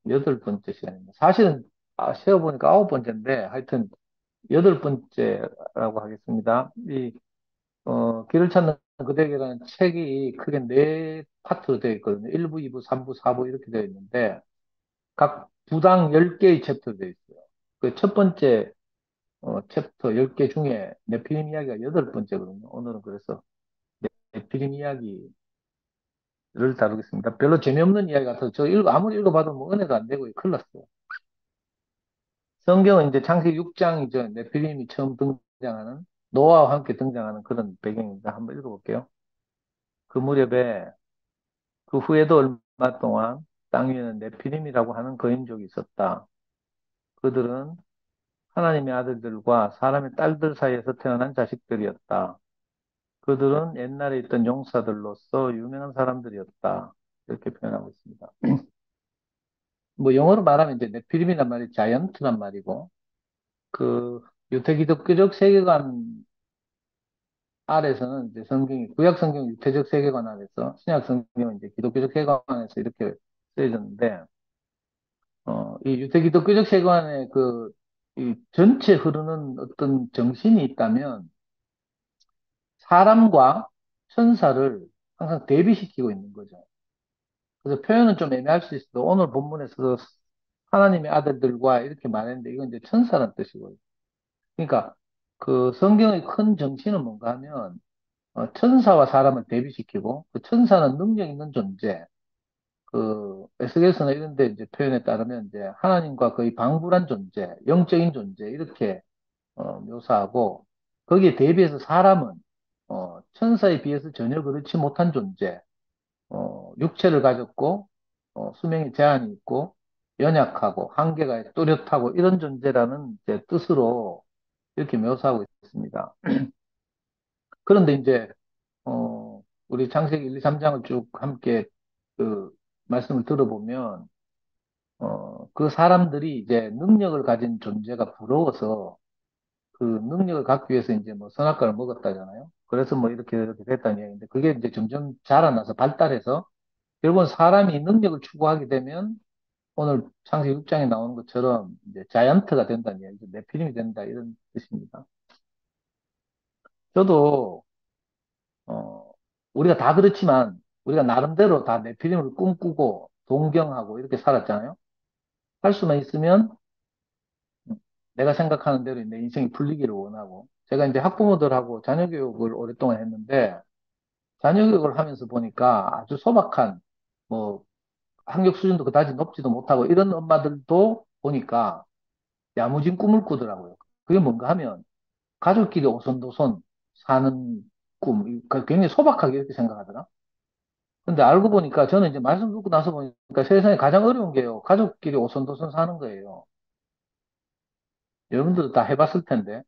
여덟 번째 시간입니다. 사실은 세어보니까 아홉 번째인데 하여튼 여덟 번째라고 하겠습니다. 길을 찾는 그대에게라는 책이 크게 네 파트로 되어 있거든요. 1부, 2부, 3부, 4부 이렇게 되어 있는데 각 부당 10개의 챕터로 되어 있어요. 그 첫 번째 챕터 10개 중에 네피림 이야기가 여덟 번째거든요. 오늘은 그래서 네피림 이야기를 다루겠습니다. 별로 재미없는 이야기 같아서 아무리 읽어봐도 뭐 은혜가 안 되고 큰일 났어요. 성경은 이제 창세기 6장이죠. 네피림이 처음 등장하는 노아와 함께 등장하는 그런 배경입니다. 한번 읽어볼게요. 그 무렵에 그 후에도 얼마 동안 땅 위에는 네피림이라고 하는 거인족이 있었다. 그들은 하나님의 아들들과 사람의 딸들 사이에서 태어난 자식들이었다. 그들은 옛날에 있던 용사들로서 유명한 사람들이었다. 이렇게 표현하고 있습니다. 뭐 영어로 말하면 이제 네피림이란 말이 자이언트란 말이고 그 유태기독교적 세계관 아래서는 이제 성경이 구약 성경 유태적 세계관 아래서 신약 성경은 이제 기독교적 세계관에서 이렇게 쓰여졌는데 이 유대 기독교적 세계관의 이 전체 흐르는 어떤 정신이 있다면 사람과 천사를 항상 대비시키고 있는 거죠. 그래서 표현은 좀 애매할 수 있어도 오늘 본문에서도 하나님의 아들들과 이렇게 말했는데 이건 이제 천사란 뜻이고요. 그러니까 그 성경의 큰 정신은 뭔가 하면 천사와 사람을 대비시키고 그 천사는 능력 있는 존재, 에스겔서나 이런 데 이제 표현에 따르면 이제 하나님과 거의 방불한 존재, 영적인 존재, 이렇게, 묘사하고, 거기에 대비해서 사람은, 천사에 비해서 전혀 그렇지 못한 존재, 육체를 가졌고, 수명에 제한이 있고, 연약하고, 한계가 뚜렷하고, 이런 존재라는 이제 뜻으로 이렇게 묘사하고 있습니다. 그런데 이제, 우리 창세기 1, 2, 3장을 쭉 함께 그 말씀을 들어보면, 그 사람들이 이제 능력을 가진 존재가 부러워서 그 능력을 갖기 위해서 이제 뭐 선악과를 먹었다잖아요. 그래서 뭐 이렇게 됐다는 이야기인데 그게 이제 점점 자라나서 발달해서 결국은 사람이 능력을 추구하게 되면 오늘 창세기 6장에 나오는 것처럼 이제 자이언트가 된다는 이야기죠. 네피림이 된다 이런 뜻입니다. 저도 우리가 다 그렇지만 우리가 나름대로 다 네피림을 꿈꾸고 동경하고 이렇게 살았잖아요. 할 수만 있으면 내가 생각하는 대로 내 인생이 풀리기를 원하고, 제가 이제 학부모들하고 자녀 교육을 오랫동안 했는데, 자녀 교육을 하면서 보니까 아주 소박한, 뭐, 학력 수준도 그다지 높지도 못하고, 이런 엄마들도 보니까 야무진 꿈을 꾸더라고요. 그게 뭔가 하면, 가족끼리 오손도손 사는 꿈, 굉장히 소박하게 이렇게 생각하더라. 근데 알고 보니까 저는 이제 말씀 듣고 나서 보니까 세상에 가장 어려운 게요. 가족끼리 오손도손 사는 거예요. 여러분들도 다 해봤을 텐데.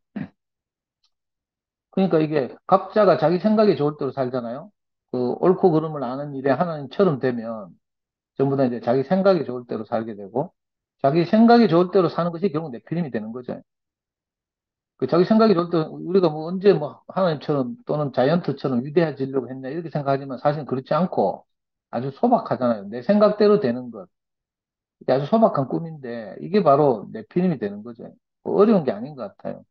그러니까 이게 각자가 자기 생각이 좋을 대로 살잖아요. 그 옳고 그름을 아는 일에 하나님처럼 되면 전부 다 이제 자기 생각이 좋을 대로 살게 되고 자기 생각이 좋을 대로 사는 것이 결국 내피림이 되는 거죠. 그 자기 생각이 좋을 때 우리가 뭐 언제 뭐 하나님처럼 또는 자이언트처럼 위대해지려고 했냐 이렇게 생각하지만 사실은 그렇지 않고 아주 소박하잖아요. 내 생각대로 되는 것. 이게 아주 소박한 꿈인데 이게 바로 내피림이 되는 거죠. 뭐 어려운 게 아닌 것 같아요.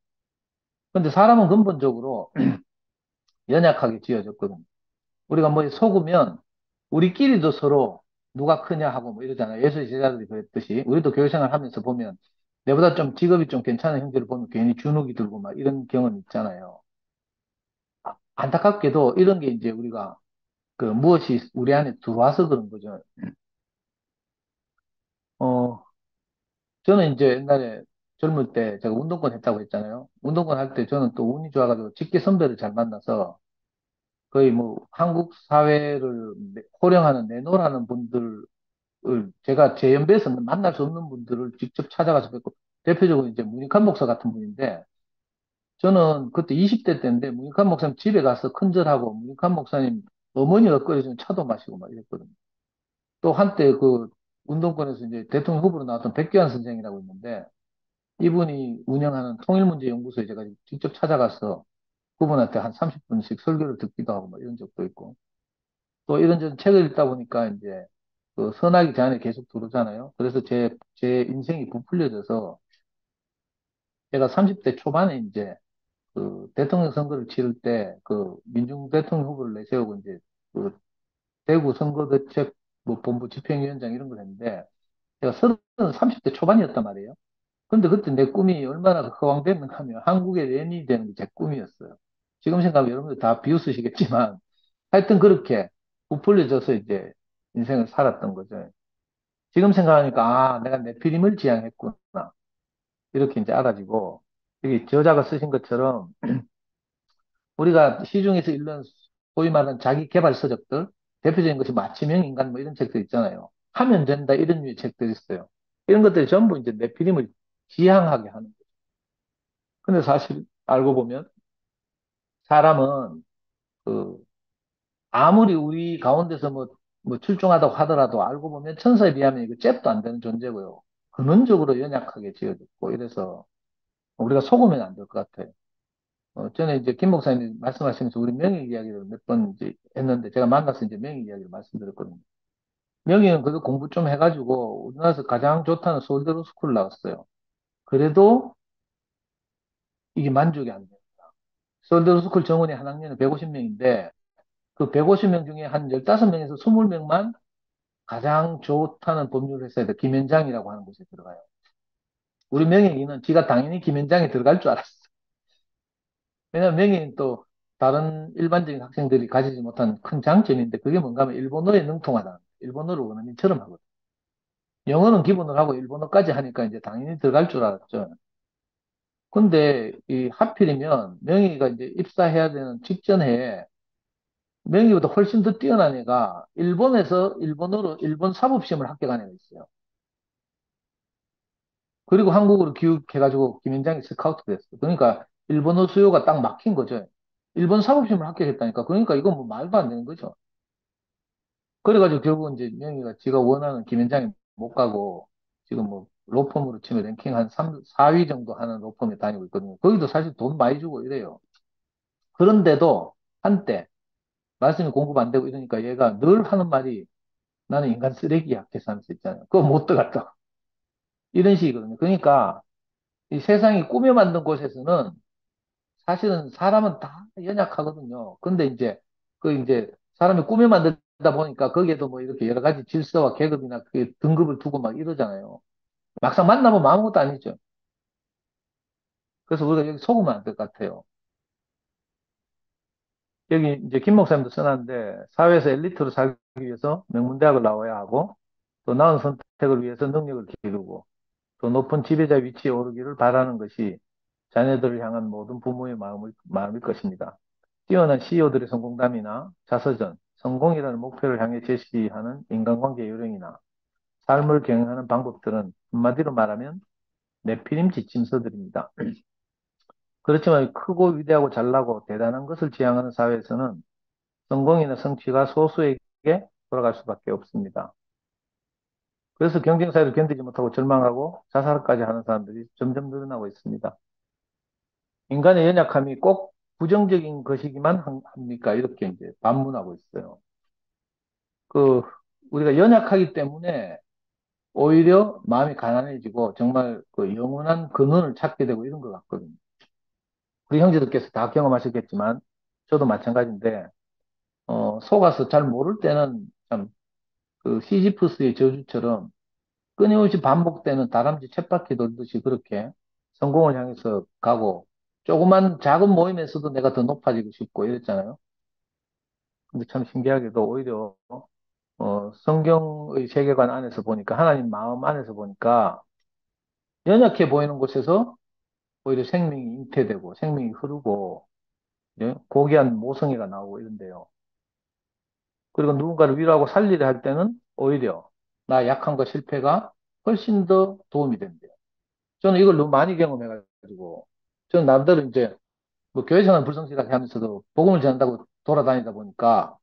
근데 사람은 근본적으로 연약하게 지어졌거든요. 우리가 뭐 속으면 우리끼리도 서로 누가 크냐 하고 뭐 이러잖아요. 예수의 제자들이 그랬듯이 우리도 교회생활 하면서 보면 내보다 좀 직업이 좀 괜찮은 형제를 보면 괜히 주눅이 들고 막 이런 경험 있잖아요. 안타깝게도 이런 게 이제 우리가 그 무엇이 우리 안에 들어와서 그런 거죠. 어, 저는 이제 옛날에 젊을 때 제가 운동권 했다고 했잖아요. 운동권 할 때 저는 또 운이 좋아가지고 직계 선배를 잘 만나서 거의 뭐 한국 사회를 호령하는 내노라는 분들 제가 제 연배에서는 만날 수 없는 분들을 직접 찾아가서 뵙고, 대표적으로 이제 문익환 목사 같은 분인데, 저는 그때 20대 때인데, 문익환 목사님 집에 가서 큰절하고, 문익환 목사님 어머니가 끓여준 차도 마시고 막 이랬거든요. 또 한때 그 운동권에서 이제 대통령 후보로 나왔던 백교환 선생이라고 있는데, 이분이 운영하는 통일문제연구소에 제가 직접 찾아가서 그분한테 한 30분씩 설교를 듣기도 하고 막 이런 적도 있고, 또 이런저런 책을 읽다 보니까 이제 그 선하기 전에 계속 들어오잖아요. 그래서 제 인생이 부풀려져서 제가 30대 초반에 이제 그 대통령 선거를 치를 때 그 민중 대통령 후보를 내세우고 이제 그 대구 선거대책 뭐 본부 집행위원장 이런 걸 했는데 제가 30대 초반이었단 말이에요. 근데 그때 내 꿈이 얼마나 허황됐는가 하면 한국의 레닌이 되는 게 제 꿈이었어요. 지금 생각하면 여러분들 다 비웃으시겠지만 하여튼 그렇게 부풀려져서 이제 인생을 살았던 거죠. 지금 생각하니까 아 내가 내 필임을 지향했구나 이렇게 이제 알아지고 여기 저자가 쓰신 것처럼 우리가 시중에서 읽는 소위 말하는 자기 개발 서적들 대표적인 것이 마치명 인간 뭐 이런 책들 있잖아요. 하면 된다 이런 류의 책들이 있어요. 이런 것들이 전부 이제 내 필임을 지향하게 하는 거예요. 근데 사실 알고 보면 사람은 그 아무리 우리 가운데서 뭐 출중하다고 하더라도 알고 보면 천사에 비하면 이거 잽도 안 되는 존재고요. 근원적으로 연약하게 지어졌고 이래서 우리가 속으면 안 될 것 같아요. 저는 이제 김 목사님이 말씀하시면서 우리 명예 이야기를 몇 번 이제 했는데 제가 만나서 이제 명예 이야기를 말씀드렸거든요. 명예는 그래도 공부 좀 해가지고 우리나라에서 가장 좋다는 서울대 로스쿨 나왔어요. 그래도 이게 만족이 안 돼요. 서울대 로스쿨 정원이 한 학년에 150명인데 그 150명 중에 한 15명에서 20명만 가장 좋다는 법률 회사에서 김현장이라고 하는 곳에 들어가요. 우리 명예인은 지가 당연히 김현장에 들어갈 줄 알았어. 왜냐면 명예는 또 다른 일반적인 학생들이 가지지 못한 큰 장점인데 그게 뭔가 하면 일본어에 능통하다. 일본어를 원어민처럼 하거든. 영어는 기본으로 하고 일본어까지 하니까 이제 당연히 들어갈 줄 알았죠. 근데 이 하필이면 명예가 이제 입사해야 되는 직전에 명예보다 훨씬 더 뛰어난 애가 일본에서 일본어로 일본 사법시험을 합격한 애가 있어요. 그리고 한국으로 귀국해가지고 김현장이 스카우트 됐어. 그러니까 일본어 수요가 딱 막힌 거죠. 일본 사법시험을 합격했다니까. 그러니까 이건 뭐 말도 안 되는 거죠. 그래가지고 결국은 이제 명희가 지가 원하는 김현장에 못 가고 지금 뭐 로펌으로 치면 랭킹 한 3, 4위 정도 하는 로펌에 다니고 있거든요. 거기도 사실 돈 많이 주고 이래요. 그런데도 한때 말씀이 공급 안 되고 이러니까 얘가 늘 하는 말이 나는 인간 쓰레기야 계산서 있잖아요. 그거 못 들어갔다. 이런 식이거든요. 그러니까 이 세상이 꾸며 만든 곳에서는 사실은 사람은 다 연약하거든요. 근데 이제 그 이제 사람이 꾸며 만들다 보니까 거기에도 뭐 이렇게 여러 가지 질서와 계급이나 그 등급을 두고 막 이러잖아요. 막상 만나보면 아무것도 아니죠. 그래서 우리가 여기 속으면 안 될 것 같아요. 여기 이제 김 목사님도 써놨는데 사회에서 엘리트로 살기 위해서 명문대학을 나와야 하고 또 나은 선택을 위해서 능력을 기르고 또 높은 지배자 위치에 오르기를 바라는 것이 자녀들을 향한 모든 부모의 마음일 것입니다. 뛰어난 CEO들의 성공담이나 자서전, 성공이라는 목표를 향해 제시하는 인간관계 요령이나 삶을 경영하는 방법들은 한마디로 말하면 내피림 지침서들입니다. 그렇지만 크고 위대하고 잘나고 대단한 것을 지향하는 사회에서는 성공이나 성취가 소수에게 돌아갈 수밖에 없습니다. 그래서 경쟁사회를 견디지 못하고 절망하고 자살까지 하는 사람들이 점점 늘어나고 있습니다. 인간의 연약함이 꼭 부정적인 것이기만 합니까? 이렇게 이제 반문하고 있어요. 그, 우리가 연약하기 때문에 오히려 마음이 가난해지고 정말 그 영원한 근원을 찾게 되고 이런 것 같거든요. 우리 형제들께서 다 경험하셨겠지만 저도 마찬가지인데, 속아서 잘 모를 때는 참 그 시지프스의 저주처럼 끊임없이 반복되는 다람쥐 쳇바퀴 돌듯이 그렇게 성공을 향해서 가고 조그만 작은 모임에서도 내가 더 높아지고 싶고 이랬잖아요. 근데 참 신기하게도 오히려 성경의 세계관 안에서 보니까 하나님 마음 안에서 보니까 연약해 보이는 곳에서 오히려 생명이 잉태되고 생명이 흐르고 예? 고귀한 모성애가 나오고 이런데요. 그리고 누군가를 위로하고 살리려 할 때는 오히려 나 약함과 실패가 훨씬 더 도움이 된대요. 저는 이걸 너무 많이 경험해가지고 저는 남들은 이제 뭐 교회 생활 불성실하게 하면서도 복음을 전한다고 돌아다니다 보니까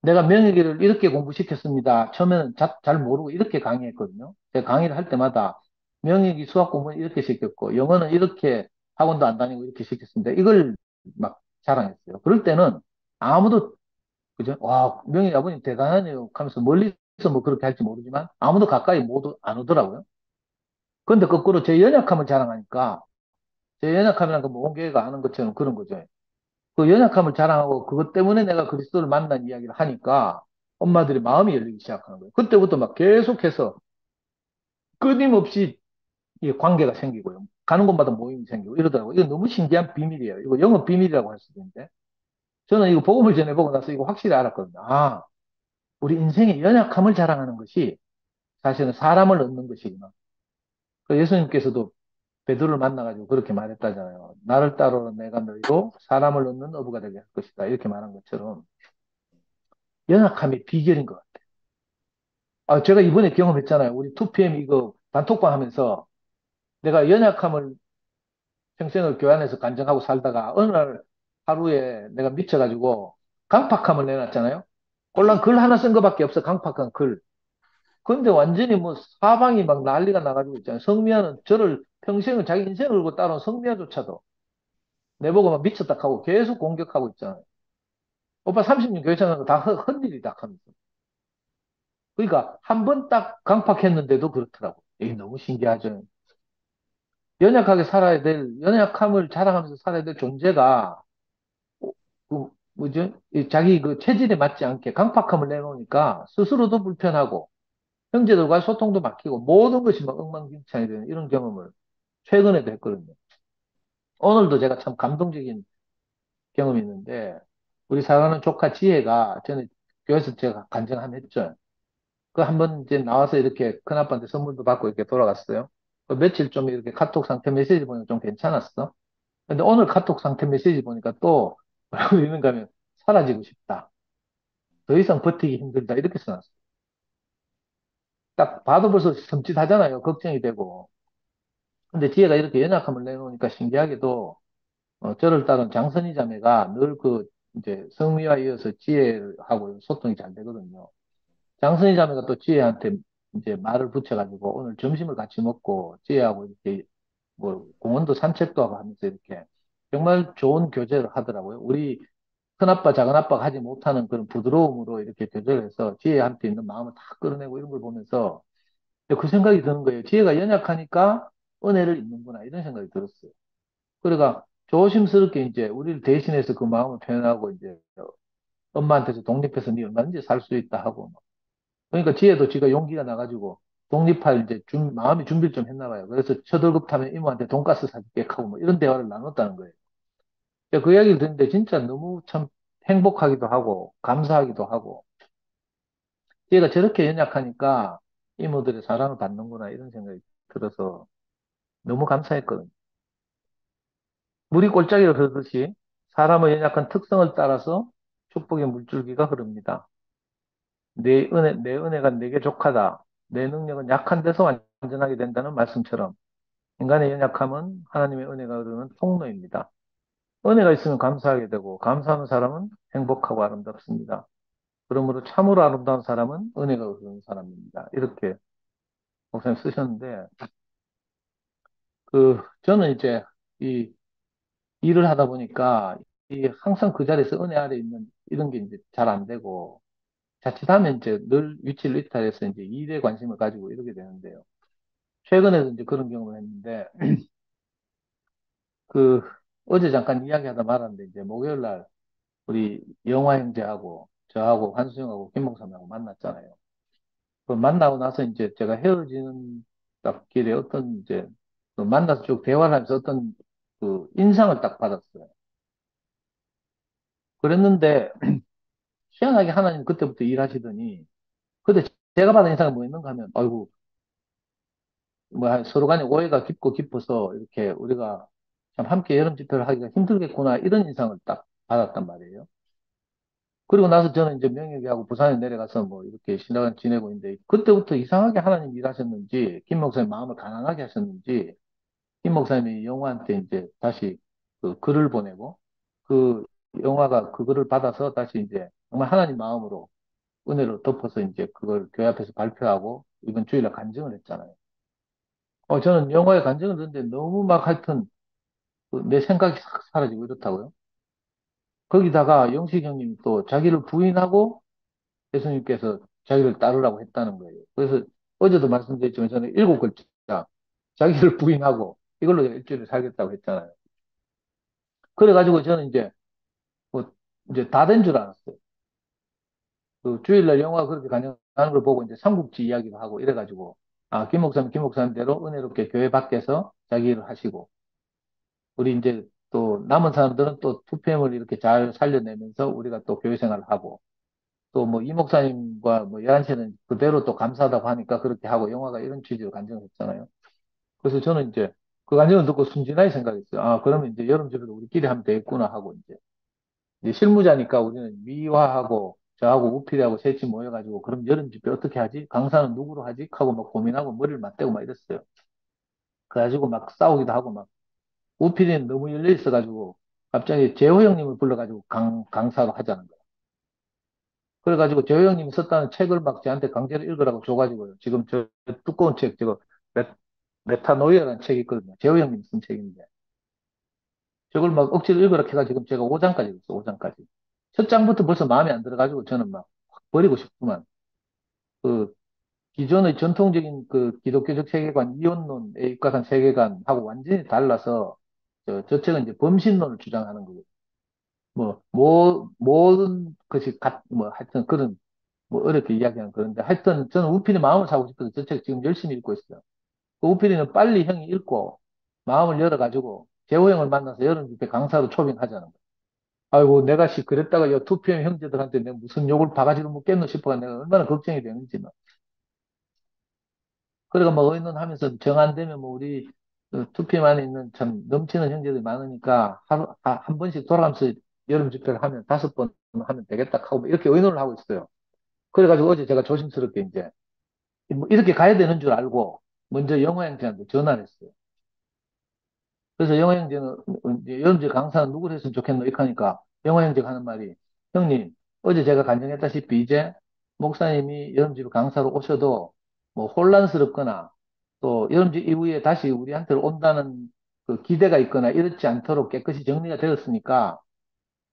내가 명예기를 이렇게 공부시켰습니다. 처음에는 잘 모르고 이렇게 강의했거든요. 제가 강의를 할 때마다 명예기 수학 공부는 이렇게 시켰고 영어는 이렇게 학원도 안 다니고 이렇게 시켰습니다. 이걸 막 자랑했어요. 그럴 때는 아무도 그죠? 와, 명희 아버님 대단하네요. 하면서 멀리서 뭐 그렇게 할지 모르지만 아무도 가까이 못, 안 오더라고요. 근데 거꾸로 제 연약함을 자랑하니까 제 연약함이란 건뭐 온 교회가 아는 것처럼 그런 거죠. 그 연약함을 자랑하고 그것 때문에 내가 그리스도를 만난 이야기를 하니까 엄마들이 마음이 열리기 시작하는 거예요. 그때부터 막 계속해서 끊임없이 이 관계가 생기고요. 가는 곳마다 모임이 생기고 이러더라고요. 이거 너무 신기한 비밀이에요. 이거 영업 비밀이라고 할 수도 있는데 저는 이거 복음을 전해보고 나서 이거 확실히 알았거든요. 아, 우리 인생의 연약함을 자랑하는 것이 사실은 사람을 얻는 것이구나. 그 예수님께서도 베드로를 만나가지고 그렇게 말했다잖아요. 나를 따르라 내가 너희로 사람을 얻는 어부가 되게 할 것이다. 이렇게 말한 것처럼 연약함이 비결인 것 같아요. 아, 제가 이번에 경험했잖아요. 우리 2PM 이거 단톡방 하면서 내가 연약함을 평생을 교회 안에서 간증하고 살다가 어느 날 하루에 내가 미쳐가지고 강팍함을 내놨잖아요. 꼴랑 글 하나 쓴 것밖에 없어. 강팍한 글. 근데 완전히 뭐 사방이 막 난리가 나가지고 있잖아요. 성미아는 저를 평생을 자기 인생을 걸고 따라온 성미아조차도 내보고 막 미쳤다 하고 계속 공격하고 있잖아요. 오빠 30년 교회 생활 다 헛일이다 하면서. 그러니까 한 번 딱 강팍했는데도 그렇더라고. 이게 너무 신기하죠. 연약하게 살아야 될, 연약함을 자랑하면서 살아야 될 존재가, 뭐죠? 자기 그 체질에 맞지 않게 강팍함을 내놓으니까 스스로도 불편하고, 형제들과 소통도 막히고, 모든 것이 막 엉망진창이 되는 이런 경험을 최근에도 했거든요. 오늘도 제가 참 감동적인 경험이 있는데, 우리 사랑하는 조카 지혜가 전에 교회에서 제가 간증 한번 했죠. 그 한 번 이제 나와서 이렇게 큰아빠한테 선물도 받고 이렇게 돌아갔어요. 그 며칠 좀 이렇게 카톡 상태 메시지 보니까 좀 괜찮았어. 근데 오늘 카톡 상태 메시지 보니까 또 뭐라고 있는가 하면 사라지고 싶다. 더 이상 버티기 힘들다. 이렇게 써놨어. 딱 봐도 벌써 섬찟하잖아요. 걱정이 되고. 근데 지혜가 이렇게 연약함을 내놓으니까 신기하게도 저를 따른 장선희 자매가 늘 그 이제 성미와 이어서 지혜하고 소통이 잘 되거든요. 장선희 자매가 또 지혜한테 이제 말을 붙여가지고 오늘 점심을 같이 먹고 지혜하고 이렇게 뭐 공원도 산책도 하고 하면서 이렇게 정말 좋은 교제를 하더라고요. 우리 큰아빠, 작은아빠가 하지 못하는 그런 부드러움으로 이렇게 교제를 해서 지혜한테 있는 마음을 다 끌어내고 이런 걸 보면서 그 생각이 드는 거예요. 지혜가 연약하니까 은혜를 입는구나 이런 생각이 들었어요. 그러니까 조심스럽게 이제 우리를 대신해서 그 마음을 표현하고 이제 엄마한테서 독립해서 네 얼마든지 살 수 있다 하고 그러니까 지혜도 지가 용기가 나가지고 독립할 이제 마음이 준비를 좀 했나 봐요. 그래서 처들급 타면 이모한테 돈가스 사줄게 하고 뭐 이런 대화를 나눴다는 거예요. 그 이야기를 듣는데 진짜 너무 참 행복하기도 하고 감사하기도 하고 얘가 저렇게 연약하니까 이모들의 사랑을 받는구나 이런 생각이 들어서 너무 감사했거든요. 물이 골짜기를 흐르듯이 사람의 연약한 특성을 따라서 축복의 물줄기가 흐릅니다. 내 은혜가 내게 족하다. 내 능력은 약한 데서 완전하게 된다는 말씀처럼 인간의 연약함은 하나님의 은혜가 흐르는 통로입니다. 은혜가 있으면 감사하게 되고 감사하는 사람은 행복하고 아름답습니다. 그러므로 참으로 아름다운 사람은 은혜가 흐르는 사람입니다. 이렇게 목사님 쓰셨는데, 저는 이제 이 일을 하다 보니까 이 항상 그 자리에서 은혜 아래 있는 이런 게 이제 잘 안 되고, 자칫하면 이제 늘 위치를 이탈해서 이제 일에 관심을 가지고 이러게 되는데요. 최근에도 이제 그런 경험을 했는데, 그, 어제 잠깐 이야기하다 말았는데, 이제 목요일 날 우리 영화 형제하고 저하고 한수영하고 김목삼하고 만났잖아요. 그 만나고 나서 이제 제가 헤어지는 딱 길에 어떤 이제 그 만나서 쭉 대화를 하면서 어떤 그 인상을 딱 받았어요. 그랬는데 희한하게 하나님 그때부터 일하시더니 근데 제가 받은 인상이 뭐였는가 하면 아이고 뭐 서로 간에 오해가 깊고 깊어서 이렇게 우리가 참 함께 여름 집회를 하기가 힘들겠구나 이런 인상을 딱 받았단 말이에요. 그리고 나서 저는 이제 명예교하고 부산에 내려가서 뭐 이렇게 신앙을 지내고 있는데 그때부터 이상하게 하나님 일하셨는지 김 목사님 마음을 가난하게 하셨는지 김 목사님이 영화한테 이제 다시 그 글을 보내고 그 영화가 그 글을 받아서 다시 이제 정말 하나님 마음으로 은혜로 덮어서 이제 그걸 교회 앞에서 발표하고 이번 주일날 간증을 했잖아요. 저는 영화에 간증을 듣는데 너무 막 하여튼 그내 생각이 싹 사라지고 이렇다고요. 거기다가 영식 형님이 또 자기를 부인하고 예수님께서 자기를 따르라고 했다는 거예요. 그래서 어제도 말씀드렸지만 저는 7글자, 자기를 부인하고 이걸로 일주일을 살겠다고 했잖아요. 그래가지고 저는 이제 뭐 이제 다 된 줄 알았어요. 그 주일날 영화 그렇게 간증하는 걸 보고 이제 삼국지 이야기도 하고 이래가지고 아, 김 목사님대로 은혜롭게 교회 밖에서 자기 일을 하시고 우리 이제 또 남은 사람들은 또 투표임을 이렇게 잘 살려내면서 우리가 또 교회 생활을 하고 또 뭐 이 목사님과 뭐 여한 씨는 그대로 또 감사하다고 하니까 그렇게 하고 영화가 이런 취지로 간증을 했잖아요. 그래서 저는 이제 그 간증을 듣고 순진하게 생각했어요. 아, 그러면 이제 여름 집에도 우리끼리 하면 되겠구나 하고 이제 실무자니까 우리는 미화하고 저하고 우필이하고 셋이 모여가지고 그럼 여름 집회 어떻게 하지? 강사는 누구로 하지? 하고 막 고민하고 머리를 맞대고 막 이랬어요. 그래가지고 막 싸우기도 하고 막 우필이는 너무 열려 있어가지고 갑자기 재호 형님을 불러가지고 강사로 하자는 거예요. 그래가지고 재호 형님이 썼다는 책을 막 저한테 강제로 읽으라고 줘가지고요. 지금 저 두꺼운 책, 저거 메, 메타노이아라는 책이 있거든요. 재호 형님이 쓴 책인데 저걸 막 억지로 읽으라 해가 지금 제가 5장까지 읽었어요. 5장까지. 첫 장부터 벌써 마음에 안 들어가지고 저는 막 확 버리고 싶구만. 그 기존의 전통적인 그 기독교적 세계관, 이원론에 입각한 세계관하고 완전히 달라서 저 책은 이제 범신론을 주장하는 거고 모든 것이 뭐 하여튼 그런 뭐 어렵게 이야기하는 그런데 하여튼 저는 우필이 마음을 사고 싶어서 저 책 지금 열심히 읽고 있어요. 그 우필이는 빨리 형이 읽고 마음을 열어가지고 재호 형을 만나서 여름 집회 강사로 초빙하자는 거예요. 아이고, 내가 그랬다가 여 투표형 형제들한테 내가 무슨 욕을 바가지로 묻겠노 싶어가 내가 얼마나 걱정이 되는지 막. 그래가 뭐 의논하면서 정 안 되면 뭐 우리 투표함 안에 있는 참 넘치는 형제들이 많으니까 한 번씩 돌아가면서 여름 집회를 하면 5번 하면 되겠다 하고 뭐 이렇게 의논을 하고 있어요. 그래가지고 어제 제가 조심스럽게 이제 뭐 이렇게 가야 되는 줄 알고 먼저 영호 형제한테 전화를 했어요. 그래서 영호 형제는 이제 여름제 강사는 누구를 했으면 좋겠노? 이렇게 하니까 영호 형제가 하는 말이 형님 어제 제가 간증했다시피 이제 목사님이 여름집 강사로 오셔도 뭐 혼란스럽거나 또 여름집 이후에 다시 우리한테 온다는 그 기대가 있거나 이렇지 않도록 깨끗이 정리가 되었으니까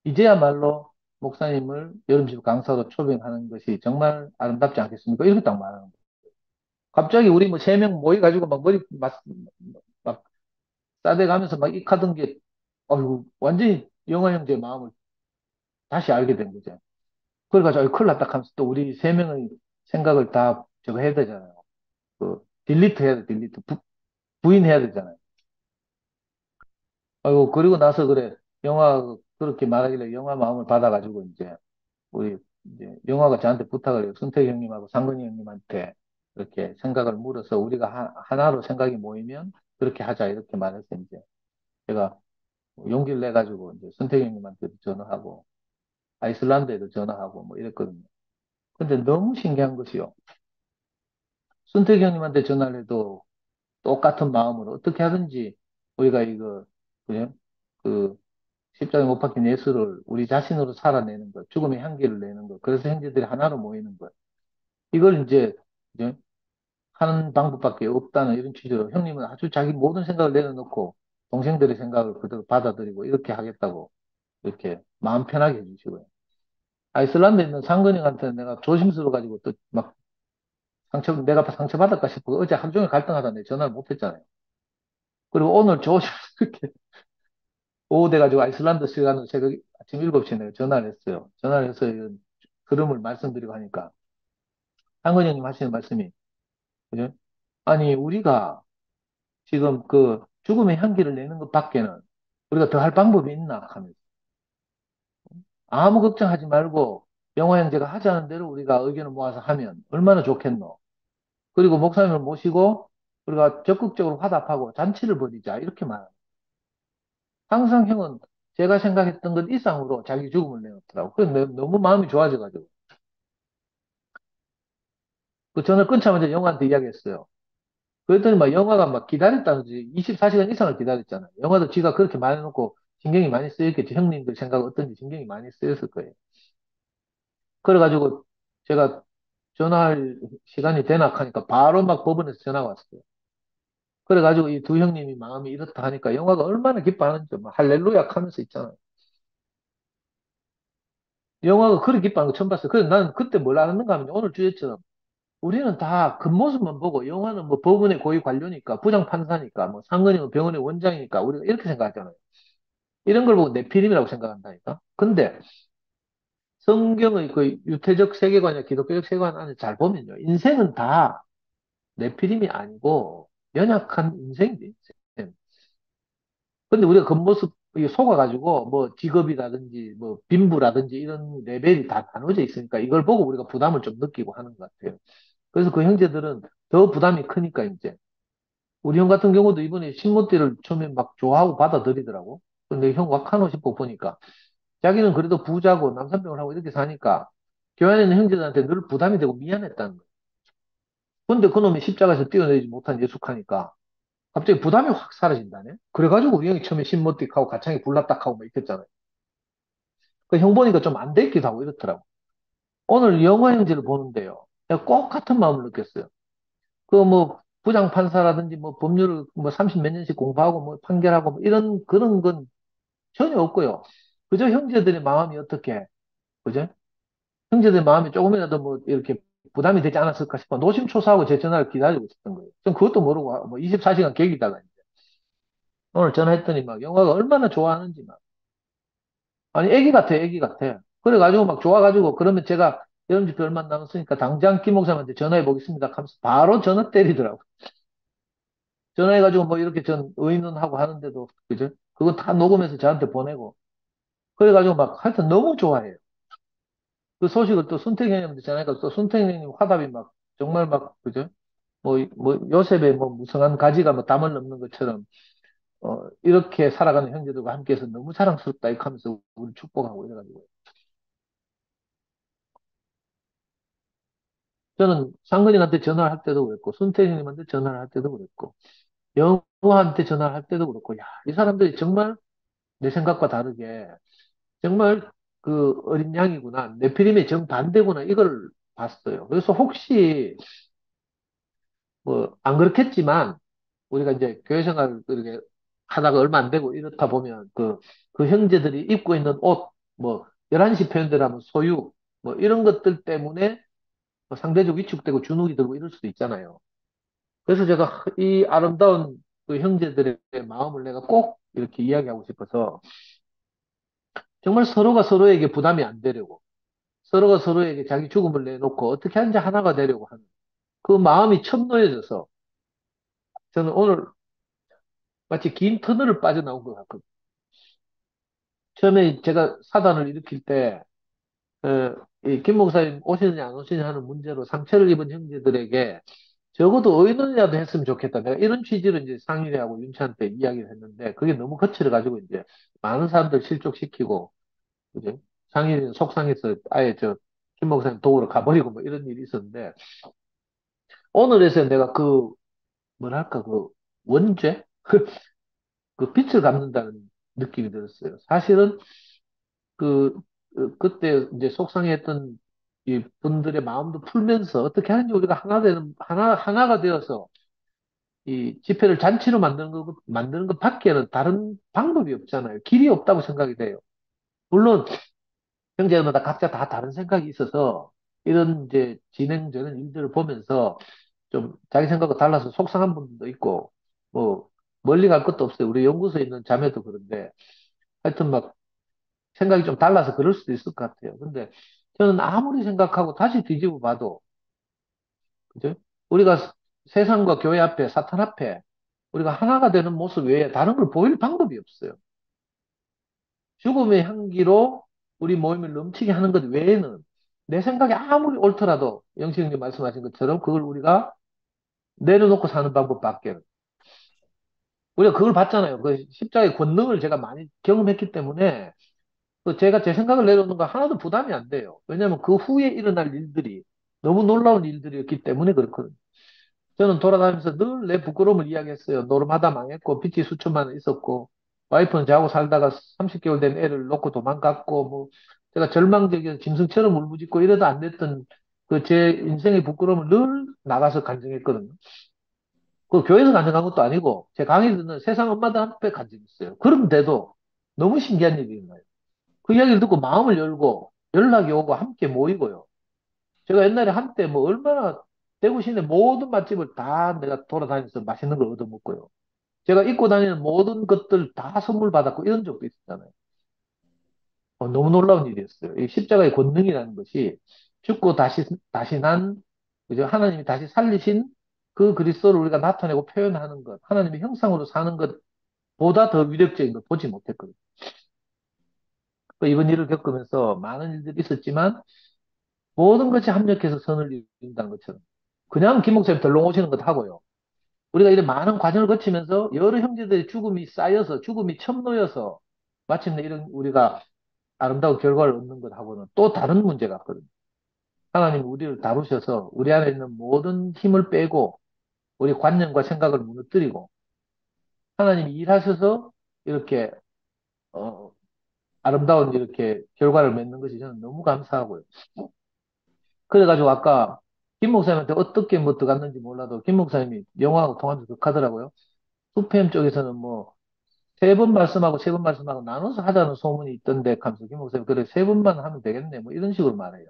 이제야말로 목사님을 여름집 강사로 초빙하는 것이 정말 아름답지 않겠습니까? 이렇게 딱 말하는 거예요. 갑자기 우리 뭐 3명 모여가지고 막 머리 막 싸대가면서 막 익하던 게 어휴, 완전히 영화 형제의 마음을 다시 알게 된 거죠. 그래가지고, 큰일 났다 하면서 또 우리 3명의 생각을 다 저거 해야 되잖아요. 딜리트 해야 돼, 딜리트. 부인해야 되잖아요. 아이고, 그리고 나서 그래, 영화, 그렇게 말하길래 영화 마음을 받아가지고, 우리, 영화가 저한테 부탁을 해요. 손태희 형님하고 상근이 형님한테 이렇게 생각을 물어서 우리가 하나로 생각이 모이면 그렇게 하자, 이렇게 말해서 제가 용기를 내가지고, 손태희 형님한테도 전화하고, 아이슬란드에도 전화하고, 뭐 이랬거든요. 근데 너무 신기한 것이요. 손태기 형님한테 전화를 해도 똑같은 마음으로 어떻게 하든지 우리가 그죠? 그 십자가에 못 박힌 예수를 우리 자신으로 살아내는 것, 죽음의 향기를 내는 것, 그래서 형제들이 하나로 모이는 것. 이걸 이제 하는 방법밖에 없다는 이런 취지로 형님은 아주 자기 모든 생각을 내려놓고 동생들의 생각을 그대로 받아들이고 이렇게 하겠다고 이렇게 마음 편하게 해주시고요. 아이슬란드에 있는 상근형한테 내가 조심스러워가지고 또 막 내가 상처받을까 싶어 어제 하루 종일 갈등하다 내 전화를 못 했잖아요. 그리고 오늘 조심스럽게 오후 돼가지고 아이슬란드 시간으로 새벽 아침 7시에 내가 전화를 했어요. 전화를 해서 이런 그름을 말씀드리고 하니까 한건 형님 하시는 말씀이 그죠? 아니 우리가 지금 그 죽음의 향기를 내는 것 밖에는 우리가 더 할 방법이 있나 하면서 아무 걱정하지 말고 영화 형제가 하자는 대로 우리가 의견을 모아서 하면 얼마나 좋겠노. 그리고 목사님을 모시고 우리가 적극적으로 화답하고 잔치를 벌이자 이렇게 말합니다. 항상 형은 제가 생각했던 것 이상으로 자기 죽음을 내놓더라고. 그래서 너무 마음이 좋아져가지고. 그 전화 끊자마자 영화한테 이야기했어요. 그랬더니 막 영화가 막 기다렸다는지 24시간 이상을 기다렸잖아요. 영화도 지가 그렇게 말해놓고 신경이 많이 쓰였겠지. 형님들 생각 어떤지 신경이 많이 쓰였을 거예요. 그래가지고 제가 전화할 시간이 되나 하니까 바로 막 법원에서 전화가 왔어요. 그래가지고 이 두 형님이 마음이 이렇다 하니까 영화가 얼마나 기뻐하는지 막 할렐루야 하면서 있잖아요. 영화가 그렇게 기뻐하는 거 처음 봤어요. 그래서 나는 그때 뭘 알았는가 하면 오늘 주제처럼 우리는 다 겉모습만 보고 영화는 뭐 법원의 고위 관료니까 부장판사니까 뭐 상근이면 병원의 원장이니까 우리가 이렇게 생각하잖아요. 이런 걸 보고 내피림이라고 생각한다니까. 근데 성경의 그 유태적 세계관이나 기독교적 세계관 안에 잘 보면요. 인생은 다 내피림이 아니고 연약한 인생이지. 인생. 근데 우리가 겉모습 이게 속아가지고 뭐 직업이라든지 뭐 빈부라든지 이런 레벨이 다 나눠져 있으니까 이걸 보고 우리가 부담을 좀 느끼고 하는 것 같아요. 그래서 그 형제들은 더 부담이 크니까 이제 우리 형 같은 경우도 이번에 신모띠를 처음에 막 좋아하고 받아들이더라고. 근데 형 왁하노 싶고 보니까 자기는 그래도 부자고 남산병을 하고 이렇게 사니까 교회 에 있는 형제들한테 늘 부담이 되고 미안했다는 거예요. 근데 그놈이 십자가에서 뛰어내리지 못한 예숙하니까 갑자기 부담이 확 사라진다네. 그래가지고 우리 형이 처음에 신모띠하고 가창이 불났다하고 막 이랬잖아요. 그 형 보니까 좀 안 됐기도 하고 이렇더라고. 오늘 영화 형제를 보는데요. 내가 꼭 같은 마음을 느꼈어요. 그 뭐 부장 판사라든지 뭐 법률을 뭐 30 몇 년씩 공부하고 뭐 판결하고 뭐 이런 그런 건 전혀 없고요. 그저 형제들의 마음이 어떻게, 그죠? 형제들의 마음이 조금이라도 뭐 이렇게 부담이 되지 않았을까 싶어 노심초사하고 제 전화를 기다리고 있었던 거예요. 전 그것도 모르고 뭐 24시간 객이다가 오늘 전화했더니 막 영화가 얼마나 좋아하는지 막 아니 애기 같아 애기 같아. 그래가지고 막 좋아가지고 그러면 제가 여름집회 얼마 안 남았으니까 당장 김 목사님한테 전화해 보겠습니다 하면서 바로 전화 때리더라고. 전화해가지고 뭐 이렇게 전 의논하고 하는데도 그죠? 그거 다 녹음해서 저한테 보내고 그래가지고 막 하여튼 너무 좋아해요. 그 소식을 또 순택 형님한테 전화니까 또 순택 형님 화답이 막 정말 막 그죠? 뭐 요셉의 뭐 무성한 가지가 뭐 담을 넘는 것처럼 이렇게 살아가는 형제들과 함께해서 너무 자랑스럽다 이렇게 하면서 우리 축복하고 이래가지고 저는 상근이한테 전화를 할 때도 그랬고 순택 형님한테 전화를 할 때도 그랬고 영호한테 전화를 할 때도 그렇고 야, 이 사람들이 정말 내 생각과 다르게 정말 그 어린 양이구나. 네피림의 정반대구나. 이걸 봤어요. 그래서 혹시 뭐 안 그렇겠지만 우리가 이제 교회 생활 이렇게 하다가 얼마 안 되고 이렇다 보면 그 형제들이 입고 있는 옷, 뭐 11시 표현대로 하면 소유, 뭐 이런 것들 때문에 뭐 상대적 위축되고 주눅이 들고 이럴 수도 있잖아요. 그래서 제가 이 아름다운 그 형제들의 마음을 내가 꼭 이렇게 이야기하고 싶어서 정말 서로가 서로에게 부담이 안 되려고 서로가 서로에게 자기 죽음을 내놓고 어떻게 하는지 하나가 되려고 하는 그 마음이 첨예해져서 저는 오늘 마치 긴 터널을 빠져나온 것 같거든요. 처음에 제가 사단을 일으킬 때, 이김 목사님 오시느냐 안 오시느냐 하는 문제로 상처를 입은 형제들에게 적어도 의논이라도 했으면 좋겠다. 내가 이런 취지로 이제 상일이하고 윤치한테 이야기를 했는데 그게 너무 거칠어가지고 이제 많은 사람들 실족시키고, 그죠? 상일이는 속상해서 아예 김 목사님 도우러 가버리고 뭐 이런 일이 있었는데 오늘에서 내가 뭐랄까, 원죄? 그 빛을 갚는다는 느낌이 들었어요. 사실은 그, 그때 이제 속상했던 이 분들의 마음도 풀면서 어떻게 하는지 우리가 하나가 되어서 이 집회를 잔치로 만드는 것 밖에는 다른 방법이 없잖아요. 길이 없다고 생각이 돼요. 물론, 형제들마다 각자 다 다른 생각이 있어서 이런 이제 진행되는 일들을 보면서 좀 자기 생각과 달라서 속상한 분도 있고, 뭐, 멀리 갈 것도 없어요. 우리 연구소에 있는 자매도 그런데, 하여튼 막 생각이 좀 달라서 그럴 수도 있을 것 같아요. 근데 저는 아무리 생각하고 다시 뒤집어 봐도, 그죠? 우리가 세상과 교회 앞에, 사탄 앞에, 우리가 하나가 되는 모습 외에 다른 걸 보일 방법이 없어요. 죽음의 향기로 우리 모임을 넘치게 하는 것 외에는 내 생각이 아무리 옳더라도, 영식님 말씀하신 것처럼 그걸 우리가 내려놓고 사는 방법밖에 우리가 그걸 봤잖아요. 그 십자가의 권능을 제가 많이 경험했기 때문에 그 제가 제 생각을 내놓는 거 하나도 부담이 안 돼요. 왜냐하면 그 후에 일어날 일들이 너무 놀라운 일들이었기 때문에 그렇거든요. 저는 돌아다니면서 늘 내 부끄러움을 이야기했어요. 노름하다 망했고 빚이 수천만 원 있었고 와이프는 자고 살다가 30개월 된 애를 놓고 도망갔고 뭐 제가 절망적인 짐승처럼 울부짖고 이래도 안 됐던 그 제 인생의 부끄러움을 늘 나가서 간증했거든요. 그 교회에서 간증한 것도 아니고 제 강의 듣는 세상 엄마들 앞에 간증했어요. 그런데도 너무 신기한 일이 있나요? 그 이야기를 듣고 마음을 열고 연락이 오고 함께 모이고요. 제가 옛날에 한때 뭐 얼마나 대구 시내 모든 맛집을 다 내가 돌아다니면서 맛있는 걸 얻어먹고요. 제가 입고 다니는 모든 것들 다 선물 받았고 이런 적도 있었잖아요. 너무 놀라운 일이었어요. 이 십자가의 권능이라는 것이 죽고 다시 난, 그죠? 하나님이 다시 살리신 그 그리스도를 우리가 나타내고 표현하는 것, 하나님의 형상으로 사는 것보다 더 위력적인 걸 보지 못했거든요. 이번 일을 겪으면서 많은 일들이 있었지만 모든 것이 합력해서 선을 이룬다는 것처럼 그냥 김 목사님 덜렁 오시는 것 하고요. 우리가 이런 많은 과정을 거치면서 여러 형제들의 죽음이 쌓여서 죽음이 첨노여서 마침내 이런 우리가 아름다운 결과를 얻는 것하고는 또 다른 문제가 있거든요. 하나님 우리를 다루셔서 우리 안에 있는 모든 힘을 빼고 우리 관념과 생각을 무너뜨리고 하나님이 일하셔서 이렇게 어, 아름다운 이렇게 결과를 맺는 것이 저는 너무 감사하고요. 그래가지고 아까 김 목사님한테 어떻게 뭐 들어갔는지 몰라도 김 목사님이 영화하고 통하면서 그렇게 하더라고요. 수팸 쪽에서는 뭐 세 번 말씀하고 세 번 말씀하고 나눠서 하자는 소문이 있던데 하면서 김 목사님 그래 세 번만 하면 되겠네 뭐 이런 식으로 말해요.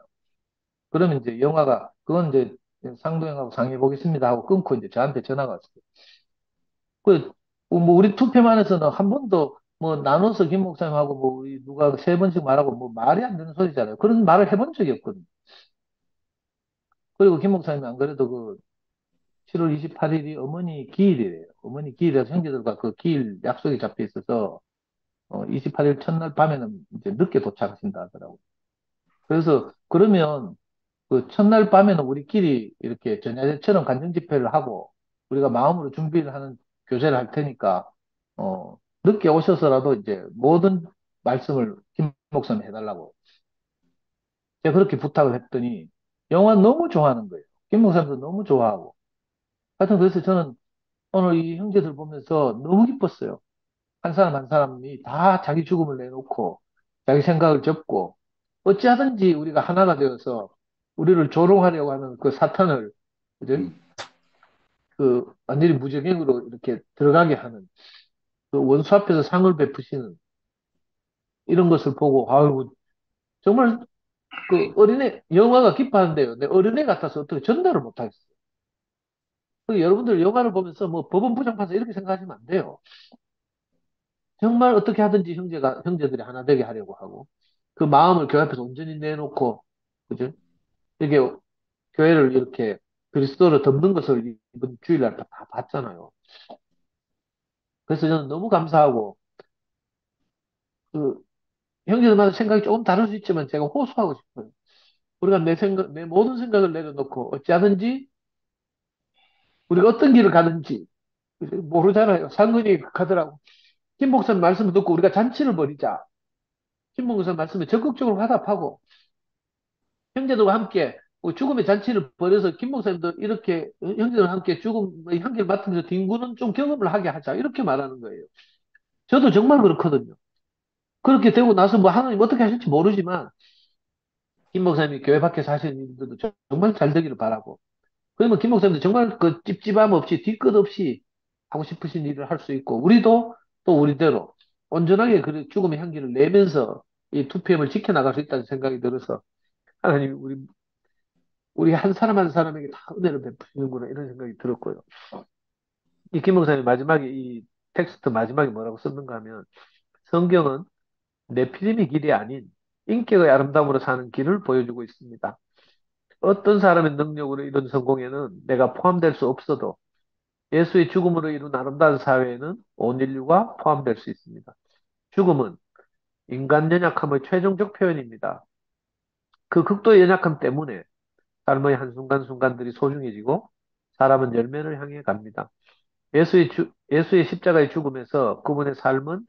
그러면 이제 영화가 그건 이제 상도형하고 상의해 보겠습니다 하고 끊고 이제 저한테 전화가 왔어요. 뭐 우리 투표만에서는 한 번도 뭐 나눠서 김 목사님하고 뭐 우리 누가 세 번씩 말하고 뭐 말이 안 되는 소리잖아요. 그런 말을 해본 적이 없거든요. 그리고 김 목사님이 안 그래도 그 7월 28일이 어머니 기일이래요. 어머니 기일이라서 형제들과 그 기일 약속이 잡혀 있어서 28일 첫날 밤에는 이제 늦게 도착하신다 하더라고요. 그래서 그러면 그 첫날 밤에는 우리끼리 이렇게 전야제처럼 간증 집회를 하고 우리가 마음으로 준비를 하는 교제를 할 테니까 늦게 오셔서라도 이제 모든 말씀을 김 목사님 해달라고 제가 그렇게 부탁을 했더니 영화 너무 좋아하는 거예요. 김 목사님도 너무 좋아하고 하여튼 그래서 저는 오늘 이 형제들 보면서 너무 기뻤어요. 한 사람 한 사람이 다 자기 죽음을 내놓고 자기 생각을 접고 어찌하든지 우리가 하나가 되어서 우리를 조롱하려고 하는 그 사탄을 그죠? 그 완전히 무적행으로 이렇게 들어가게 하는 그 원수 앞에서 상을 베푸시는 이런 것을 보고 아유 정말 그 어린애 영화가 기뻐하는데요. 내 어린애 같아서 어떻게 전달을 못하겠어요. 여러분들 영화를 보면서 뭐 법원 부장판사 이렇게 생각하시면 안 돼요. 정말 어떻게 하든지 형제들이 하나 되게 하려고 하고 그 마음을 교회 앞에서 온전히 내놓고 그죠? 이게 교회를 이렇게 그리스도로 덮는 것을 이번 주일날 다 봤잖아요. 그래서 저는 너무 감사하고 그 형제들마다 생각이 조금 다를 수 있지만 제가 호소하고 싶어요. 우리가 내 모든 생각을 내려놓고 어찌하든지 우리가 어떤 길을 가든지 모르잖아요. 상근이 가더라고. 김 목사님 말씀을 듣고 우리가 잔치를 벌이자. 김 목사님 말씀에 적극적으로 화답하고 형제들과 함께 죽음의 잔치를 벌여서 김 목사님도 이렇게 형제들과 함께 죽음의 향기를 맡으면서 뒹구는 좀 경험을 하게 하자. 이렇게 말하는 거예요. 저도 정말 그렇거든요. 그렇게 되고 나서 뭐 하나님 어떻게 하실지 모르지만 김 목사님이 교회 밖에서 하시는 일들도 정말 잘 되기를 바라고 그러면 김 목사님도 정말 그 찝찝함 없이 뒤끝 없이 하고 싶으신 일을 할 수 있고 우리도 또 우리대로 온전하게 그 죽음의 향기를 내면서 이 2PM을 지켜나갈 수 있다는 생각이 들어서 하나님이 우리 한 사람 한 사람에게 다 은혜를 베푸시는구나 이런 생각이 들었고요. 이 김 목사님 마지막에 이 텍스트 마지막에 뭐라고 썼는가 하면 성경은 네피림의 길이 아닌 인격의 아름다움으로 사는 길을 보여주고 있습니다. 어떤 사람의 능력으로 이룬 성공에는 내가 포함될 수 없어도 예수의 죽음으로 이룬 아름다운 사회에는 온 인류가 포함될 수 있습니다. 죽음은 인간 연약함의 최종적 표현입니다. 그 극도의 연약함 때문에 삶의 한순간순간들이 소중해지고 사람은 열매를 향해 갑니다. 예수의 십자가의 죽음에서 그분의 삶은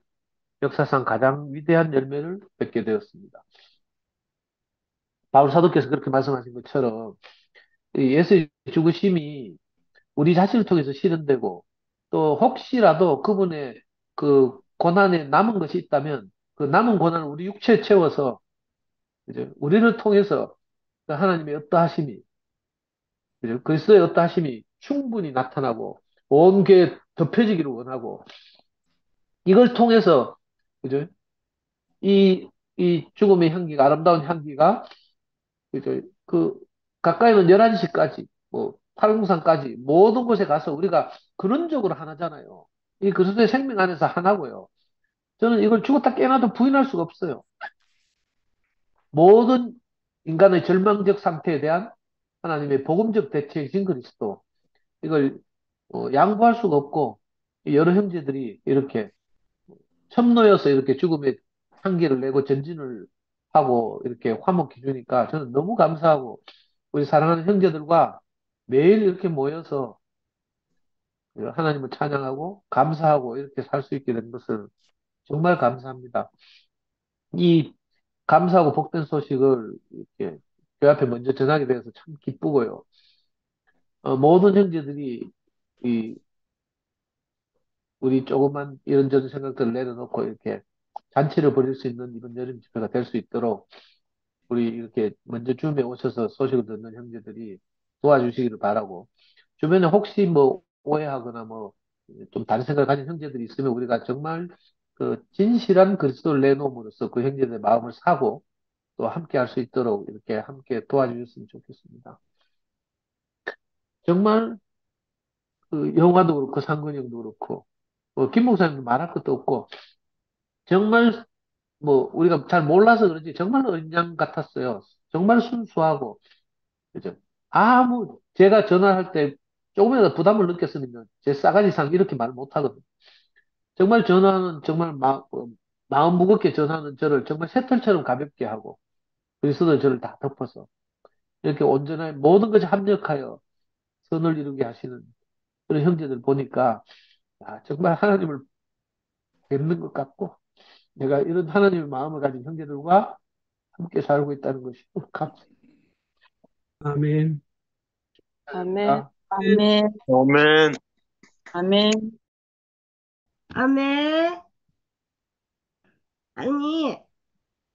역사상 가장 위대한 열매를 맺게 되었습니다. 바울 사도께서 그렇게 말씀하신 것처럼 이 예수의 죽으심이 우리 자신을 통해서 실현되고 또 혹시라도 그분의 그 고난에 남은 것이 있다면 그 남은 고난을 우리 육체에 채워서 이제 우리를 통해서 그 하나님의 어떠하심이 그죠? 그리스도의 어떠하심이 충분히 나타나고 온 교회에 덮여지기를 원하고 이걸 통해서 그죠? 이 이 죽음의 향기가, 아름다운 향기가, 그, 가까이는 11시까지, 뭐, 팔공산까지, 모든 곳에 가서 우리가 근원적으로 하나잖아요. 이 그리스도의 생명 안에서 하나고요. 저는 이걸 죽었다 깨어나도 부인할 수가 없어요. 모든 인간의 절망적 상태에 대한 하나님의 복음적 대책이신 그리스도. 이걸 양보할 수가 없고, 여러 형제들이 이렇게 첨노여서 이렇게 죽음의 향기를 내고 전진을 하고 이렇게 화목해 주니까 저는 너무 감사하고 우리 사랑하는 형제들과 매일 이렇게 모여서 하나님을 찬양하고 감사하고 이렇게 살 수 있게 된 것을 정말 감사합니다. 이 감사하고 복된 소식을 이렇게 교회 앞에 먼저 전하게 돼서 참 기쁘고요. 모든 형제들이 이 우리 조그만 이런저런 생각들을 내려놓고 이렇게 잔치를 벌일 수 있는 이번 여름 집회가 될 수 있도록 우리 이렇게 먼저 줌에 오셔서 소식을 듣는 형제들이 도와주시기를 바라고, 주변에 혹시 뭐 오해하거나 뭐 좀 다른 생각을 가진 형제들이 있으면 우리가 정말 그 진실한 그리스도를 내놓음으로써 그 형제들의 마음을 사고 또 함께 할 수 있도록 이렇게 함께 도와주셨으면 좋겠습니다. 정말 그 영화도 그렇고 상근이 형도 그렇고 김 목사님도 말할 것도 없고 정말 뭐 우리가 잘 몰라서 그런지 정말 어린 양 같았어요. 정말 순수하고 그죠? 아무, 제가 전화할 때 조금이라도 부담을 느꼈으면 제 싸가지상 이렇게 말 못하거든요. 정말 전화는 정말 마음 무겁게 전하는 저를 정말 새털처럼 가볍게 하고 그리스도 저를 다 덮어서 이렇게 온전하게 모든 것이 합력하여 선을 이루게 하시는 그런 형제들 보니까 정말 하나님을 뵙는 것 같고 내가 이런 하나님의 마음을 가진 형제들과 함께 살고 있다는 것이 아멘. 아멘. 감사합니다. 아멘, 아멘. 아멘. 아멘. 아니,